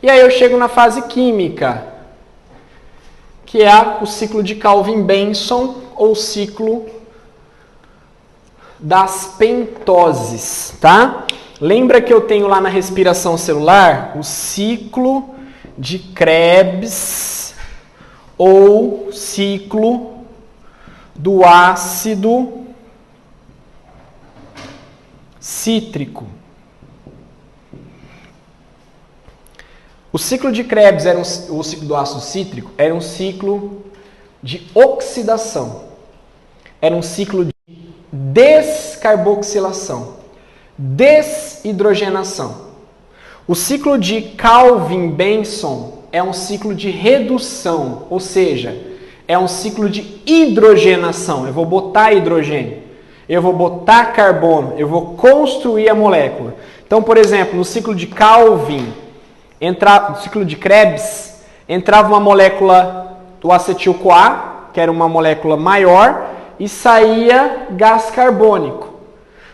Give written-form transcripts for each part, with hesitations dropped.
E aí eu chego na fase química, que é o ciclo de Calvin-Benson, ou ciclo das pentoses, tá? Lembra que eu tenho lá na respiração celular o ciclo de Krebs, ou ciclo do ácido cítrico. O ciclo de Krebs, o ciclo do ácido cítrico, era um ciclo de oxidação. Era um ciclo de descarboxilação, desidrogenação. O ciclo de Calvin-Benson é um ciclo de redução, ou seja, é um ciclo de hidrogenação. Eu vou botar hidrogênio, eu vou botar carbono, eu vou construir a molécula. Então, por exemplo, no ciclo de Calvin, no ciclo de Krebs, entrava uma molécula do acetil-CoA, que era uma molécula maior, e saía gás carbônico.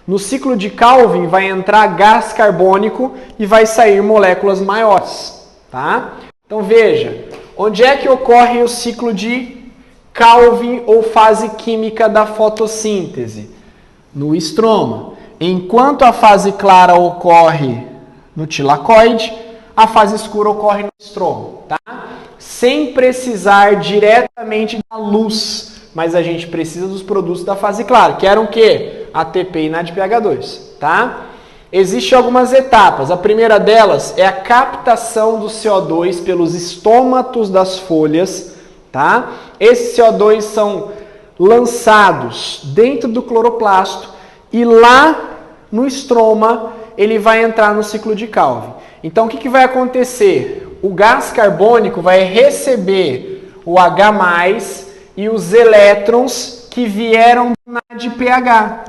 No ciclo de Calvin vai entrar gás carbônico e vai sair moléculas maiores, tá? Então veja, onde é que ocorre o ciclo de Calvin ou fase química da fotossíntese? No estroma. Enquanto a fase clara ocorre no tilacoide, a fase escura ocorre no estroma, tá? Sem precisar diretamente da luz, mas a gente precisa dos produtos da fase clara, que eram o quê? ATP e NADPH2, tá? Existem algumas etapas. A primeira delas é a captação do CO2 pelos estômatos das folhas, tá? Esses CO2 são lançados dentro do cloroplasto e lá no estroma ele vai entrar no ciclo de Calvin. Então o que vai acontecer? O gás carbônico vai receber o H+, e os elétrons que vieram do NADPH.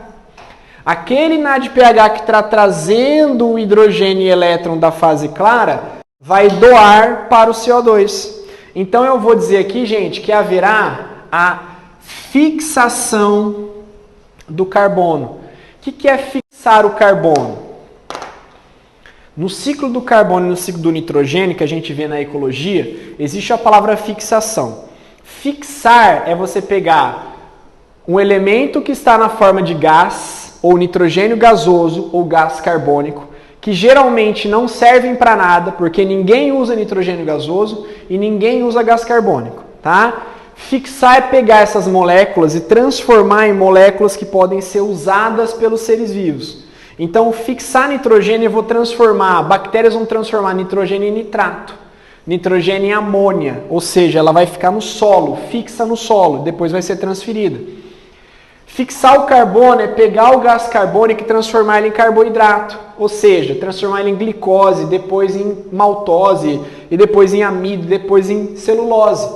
Aquele NADPH que está trazendo o hidrogênio e elétron da fase clara vai doar para o CO2. Então eu vou dizer aqui, gente, que haverá a fixação do carbono. O que é fixar o carbono? No ciclo do carbono e no ciclo do nitrogênio, que a gente vê na ecologia, existe a palavra fixação. Fixar é você pegar um elemento que está na forma de gás, ou nitrogênio gasoso, ou gás carbônico, que geralmente não servem para nada, porque ninguém usa nitrogênio gasoso e ninguém usa gás carbônico, tá? Fixar é pegar essas moléculas e transformar em moléculas que podem ser usadas pelos seres vivos. Então, fixar nitrogênio, eu vou transformar, bactérias vão transformar nitrogênio em nitrato, nitrogênio em amônia, ou seja, ela vai ficar no solo, fixa no solo, depois vai ser transferida. Fixar o carbono é pegar o gás carbônico e transformar ele em carboidrato, ou seja, transformar ele em glicose, depois em maltose, e depois em amido, depois em celulose,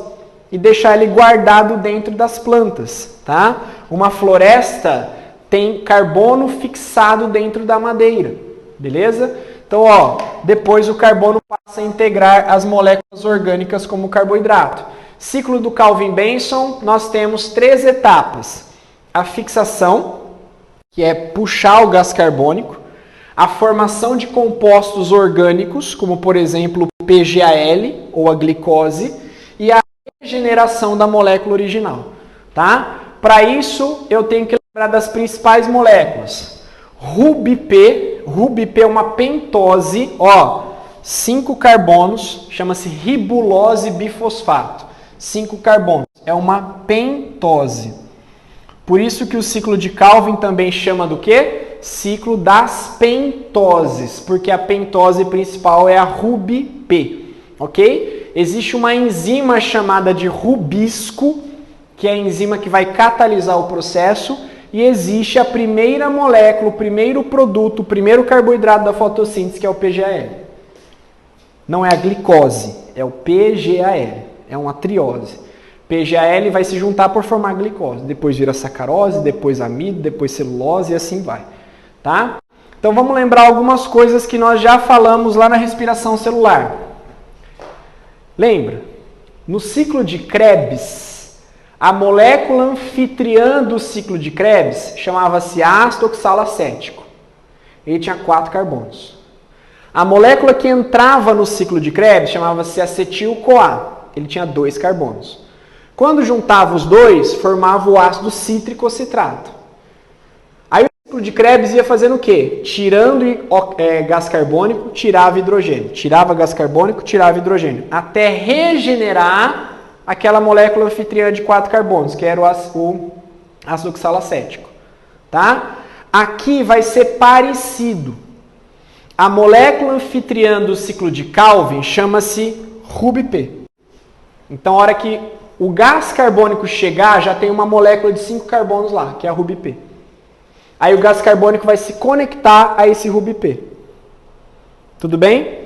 e deixar ele guardado dentro das plantas, tá? Uma floresta tem carbono fixado dentro da madeira, beleza? Então, ó, depois o carbono passa a integrar as moléculas orgânicas como carboidrato. Ciclo do Calvin-Benson, nós temos 3 etapas. A fixação, que é puxar o gás carbônico, a formação de compostos orgânicos, como por exemplo o PGAL ou a glicose, e a regeneração da molécula original, tá? Para isso, eu tenho que lembrar das principais moléculas. RuBP é uma pentose, ó, 5 carbonos, chama-se ribulose bifosfato. 5 carbonos, é uma pentose. Por isso que o ciclo de Calvin também chama do quê? Ciclo das pentoses, porque a pentose principal é a RuBP, ok? Existe uma enzima chamada de rubisco, que é a enzima que vai catalisar o processo, e existe a primeira molécula, o primeiro produto, o primeiro carboidrato da fotossíntese, que é o PGAL. Não é a glicose, é o PGAL, é uma triose. PGAL vai se juntar por formar glicose, depois vira sacarose, depois amido, depois celulose e assim vai, tá? Então vamos lembrar algumas coisas que nós já falamos lá na respiração celular. Lembra? No ciclo de Krebs, a molécula anfitriã do ciclo de Krebs chamava-se ácido oxalacético. Ele tinha 4 carbonos. A molécula que entrava no ciclo de Krebs chamava-se acetil-CoA. Ele tinha 2 carbonos. Quando juntava os dois, formava o ácido cítrico ou citrato. Aí o ciclo de Krebs ia fazendo o quê? Tirando gás carbônico, tirava hidrogênio. Tirava gás carbônico, tirava hidrogênio. Até regenerar aquela molécula anfitriã de 4 carbonos, que era o ácido oxalacético. Tá? Aqui vai ser parecido. A molécula anfitriã do ciclo de Calvin chama-se RuBP. Então, a hora que o gás carbônico chegar, já tem uma molécula de 5 carbonos lá, que é a RuBP. Aí o gás carbônico vai se conectar a esse RuBP. Tudo bem?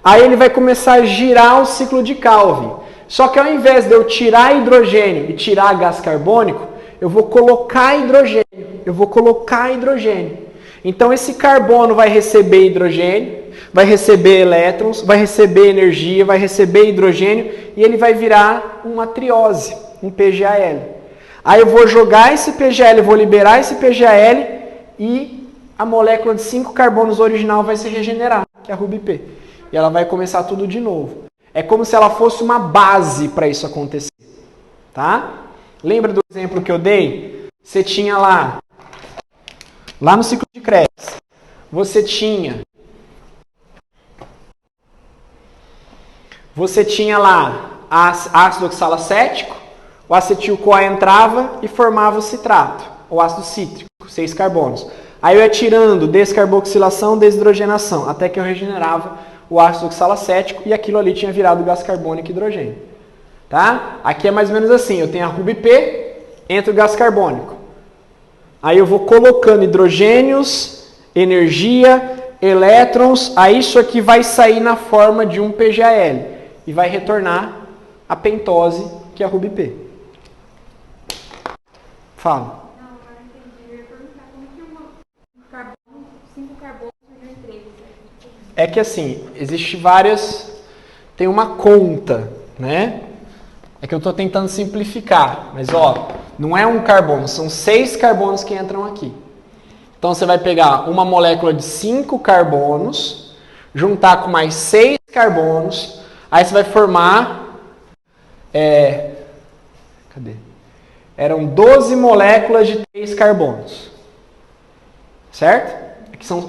Aí ele vai começar a girar o ciclo de Calvin. Só que ao invés de eu tirar hidrogênio e tirar gás carbônico, eu vou colocar hidrogênio. Então esse carbono vai receber hidrogênio, vai receber elétrons, vai receber energia, vai receber hidrogênio e ele vai virar uma triose, um PGAL. Aí eu vou jogar esse PGAL, vou liberar esse PGAL e a molécula de 5 carbonos original vai se regenerar, que é a RuBP. E ela vai começar tudo de novo. É como se ela fosse uma base para isso acontecer. Tá? Lembra do exemplo que eu dei? Você tinha lá no ciclo de Krebs, você tinha lá ácido oxalacético, o acetil-CoA entrava e formava o citrato, o ácido cítrico, 6 carbonos. Aí eu ia tirando descarboxilação, desidrogenação, até que eu regenerava o ácido oxalacético e aquilo ali tinha virado gás carbônico e hidrogênio. Tá? Aqui é mais ou menos assim, eu tenho a RuBP, entra o gás carbônico. Aí eu vou colocando hidrogênios, energia, elétrons, aí isso aqui vai sair na forma de um PGAL e vai retornar a pentose, que é a RuBP. Fala. Não, agora eu entendi. Eu ia perguntar como que 5 carbonos em 3. É que assim, existe várias, tem uma conta, né? É que eu estou tentando simplificar, mas ó, não é um carbono, são 6 carbonos que entram aqui. Então você vai pegar uma molécula de 5 carbonos, juntar com mais 6 carbonos, aí você vai formar, eram 12 moléculas de 3 carbonos. Certo? Aqui são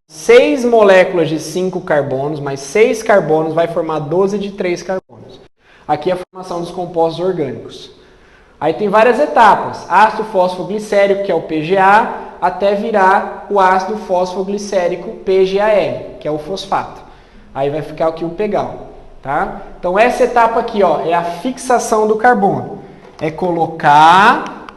6 moléculas de 5 carbonos, mais 6 carbonos vai formar 12 de 3 carbonos. Aqui é a formação dos compostos orgânicos. Aí tem várias etapas. Ácido fosfoglicérico, que é o PGA, até virar o ácido fosfoglicérico PGAL, que é o fosfato. Aí vai ficar aqui o pegal. Tá? Então essa etapa aqui é a fixação do carbono. É colocar...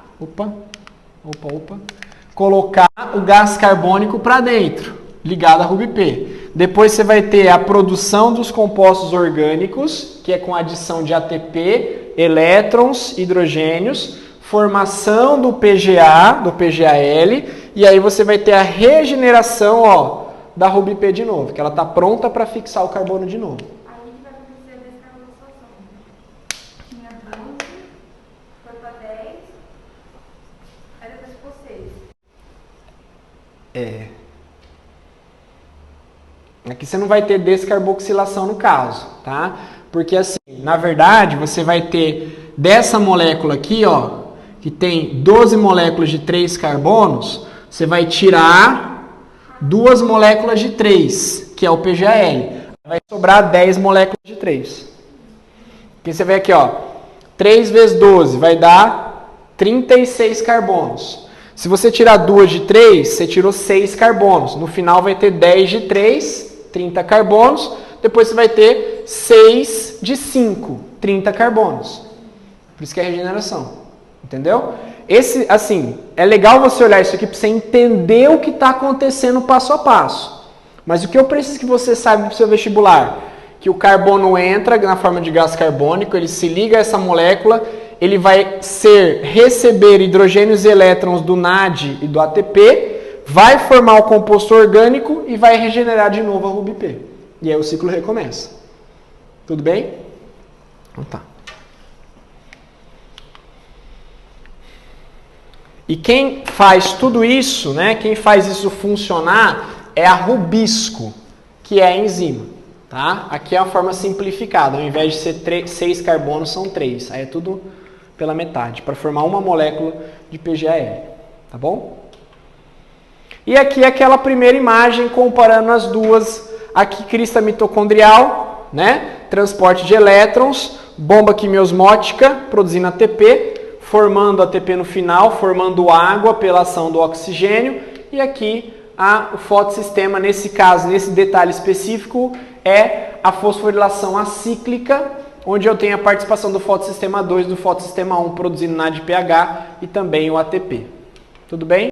colocar o gás carbônico para dentro, ligado à RuBP. Depois você vai ter a produção dos compostos orgânicos, que é com adição de ATP, elétrons, hidrogênios, formação do PGA, do PGAL, e aí você vai ter a regeneração da RuBP de novo, que ela está pronta para fixar o carbono de novo. Aí vai acontecer a descarboxilação. Tinha 12, foi para 10, aí depois ficou 6. Aqui você não vai ter descarboxilação no caso, tá? Porque assim, na verdade, você vai ter dessa molécula aqui, que tem 12 moléculas de 3 carbonos, você vai tirar 2 moléculas de 3, que é o PGAL. Vai sobrar 10 moléculas de 3. Aqui você vê aqui, 3 vezes 12 vai dar 36 carbonos. Se você tirar 2 de 3, você tirou 6 carbonos. No final vai ter 10 de 3, 30 carbonos. Depois você vai ter 6 de 5, 30 carbonos. Por isso que é regeneração. Entendeu? É legal você olhar isso aqui para você entender o que está acontecendo passo a passo. Mas o que eu preciso que você saiba para o seu vestibular? Que o carbono entra na forma de gás carbônico, ele se liga a essa molécula, ele vai receber hidrogênios e elétrons do NAD e do ATP, vai formar o composto orgânico e vai regenerar de novo a RuBP. E aí o ciclo recomeça. Tudo bem? Então tá. E quem faz tudo isso, quem faz isso funcionar é a Rubisco, que é a enzima. Tá? Aqui é a forma simplificada, ao invés de ser 6 carbonos, são 3. Aí é tudo pela metade, para formar uma molécula de PGAL. Tá bom? E aqui é aquela primeira imagem comparando as duas. Aqui crista mitocondrial, né? Transporte de elétrons, bomba quimiosmótica, produzindo ATP, formando ATP no final, formando água pela ação do oxigênio. E aqui o fotossistema, nesse caso, nesse detalhe específico, é a fosforilação acíclica, onde eu tenho a participação do fotossistema 2 e do fotossistema 1 produzindo NADPH e também o ATP. Tudo bem?